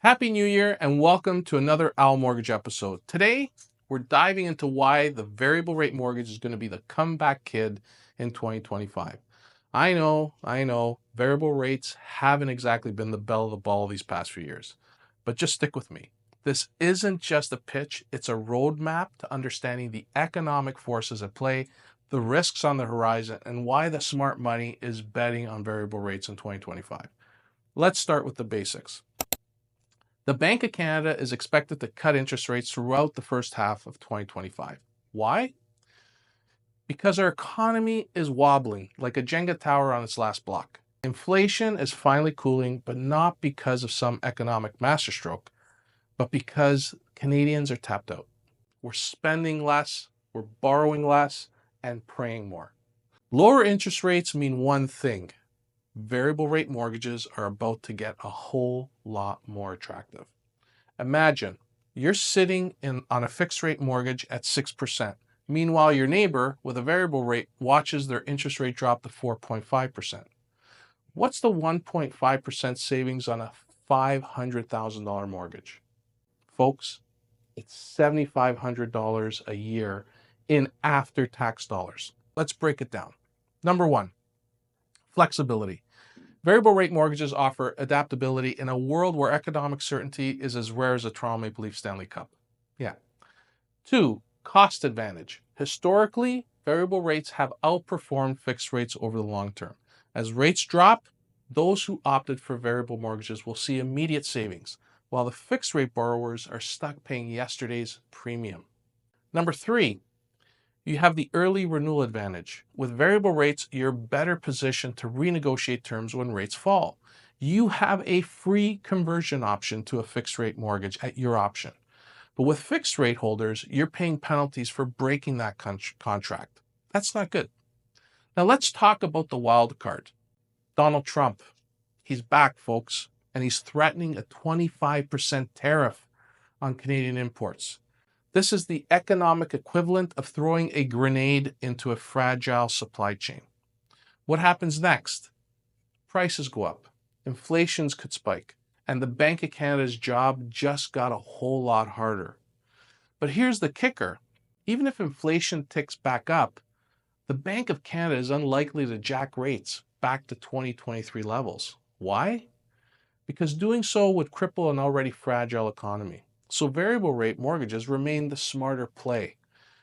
Happy New Year and welcome to another Owl Mortgage episode. Today, we're diving into why the variable rate mortgage is going to be the comeback kid in 2025. I know, variable rates haven't exactly been the belle of the ball these past few years, but just stick with me. This isn't just a pitch, it's a roadmap to understanding the economic forces at play, the risks on the horizon, and why the smart money is betting on variable rates in 2025. Let's start with the basics. The Bank of Canada is expected to cut interest rates throughout the first half of 2025. Why? Because our economy is wobbling like a Jenga tower on its last block. Inflation is finally cooling, but not because of some economic masterstroke, but because Canadians are tapped out. We're spending less, we're borrowing less, and praying more. Lower interest rates mean one thing: variable rate mortgages are about to get a whole lot more attractive. Imagine you're sitting on a fixed rate mortgage at 6%. Meanwhile, your neighbor with a variable rate watches their interest rate drop to 4.5%. What's the 1.5% savings on a $500,000 mortgage? Folks, it's $7,500 a year in after-tax dollars. Let's break it down. Number one, flexibility. Variable rate mortgages offer adaptability in a world where economic certainty is as rare as a Toronto Maple Leaf Stanley Cup. Yeah. Two, cost advantage. Historically, variable rates have outperformed fixed rates over the long term. As rates drop, those who opted for variable mortgages will see immediate savings, while the fixed rate borrowers are stuck paying yesterday's premium. Number three, you have the early renewal advantage. With variable rates, you're better positioned to renegotiate terms when rates fall. You have a free conversion option to a fixed rate mortgage at your option. But with fixed rate holders, you're paying penalties for breaking that contract. That's not good. Now let's talk about the wild card. Donald Trump. He's back, folks, and he's threatening a 25% tariff on Canadian imports. This is the economic equivalent of throwing a grenade into a fragile supply chain. What happens next? Prices go up, inflations could spike, and the Bank of Canada's job just got a whole lot harder. But here's the kicker. Even if inflation ticks back up, the Bank of Canada is unlikely to jack rates back to 2023 levels. Why? Because doing so would cripple an already fragile economy. So variable rate mortgages remain the smarter play.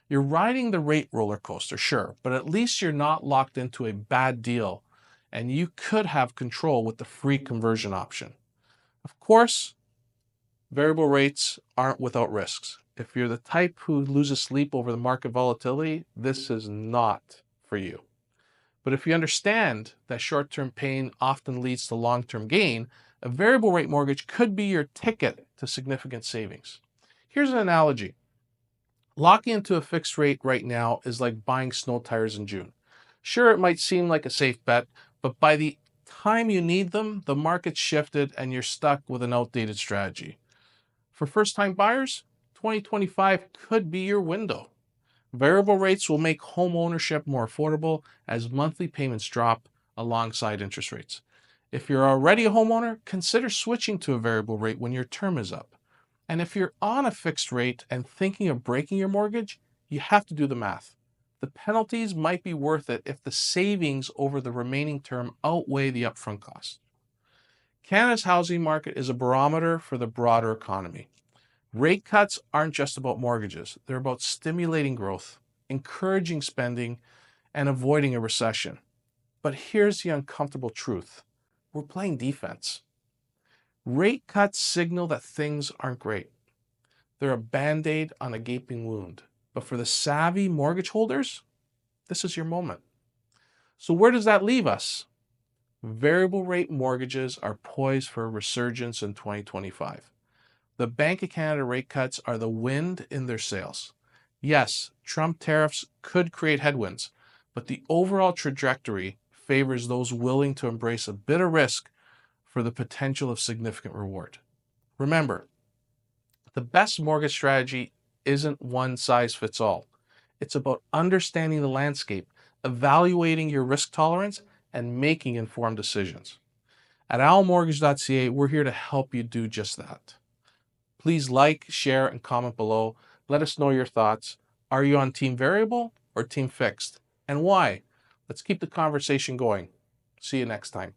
You're riding the rate roller coaster, sure, but at least you're not locked into a bad deal, and you could have control with the free conversion option. Of course, variable rates aren't without risks. If you're the type who loses sleep over the market volatility, this is not for you. But if you understand that short-term pain often leads to long-term gain, a variable rate mortgage could be your ticket to significant savings. Here's an analogy. Locking into a fixed rate right now is like buying snow tires in June. Sure, it might seem like a safe bet, but by the time you need them, the market's shifted and you're stuck with an outdated strategy. For first-time buyers, 2025 could be your window. Variable rates will make home ownership more affordable as monthly payments drop alongside interest rates. If you're already a homeowner, consider switching to a variable rate when your term is up. And if you're on a fixed rate and thinking of breaking your mortgage, you have to do the math. The penalties might be worth it if the savings over the remaining term outweigh the upfront cost. Canada's housing market is a barometer for the broader economy. Rate cuts aren't just about mortgages. They're about stimulating growth, encouraging spending, and avoiding a recession. But here's the uncomfortable truth. We're playing defense. Rate cuts signal that things aren't great. They're a Band-Aid on a gaping wound. But for the savvy mortgage holders, this is your moment. So where does that leave us? Variable rate mortgages are poised for a resurgence in 2025. The Bank of Canada rate cuts are the wind in their sails. Yes, Trump tariffs could create headwinds, but the overall trajectory favors those willing to embrace a bit of risk for the potential of significant reward. Remember, the best mortgage strategy isn't one size fits all. It's about understanding the landscape, evaluating your risk tolerance, and making informed decisions. At OwlMortgage.ca, we're here to help you do just that. Please like, share, and comment below. Let us know your thoughts. Are you on team variable or team fixed? And why? Let's keep the conversation going. See you next time.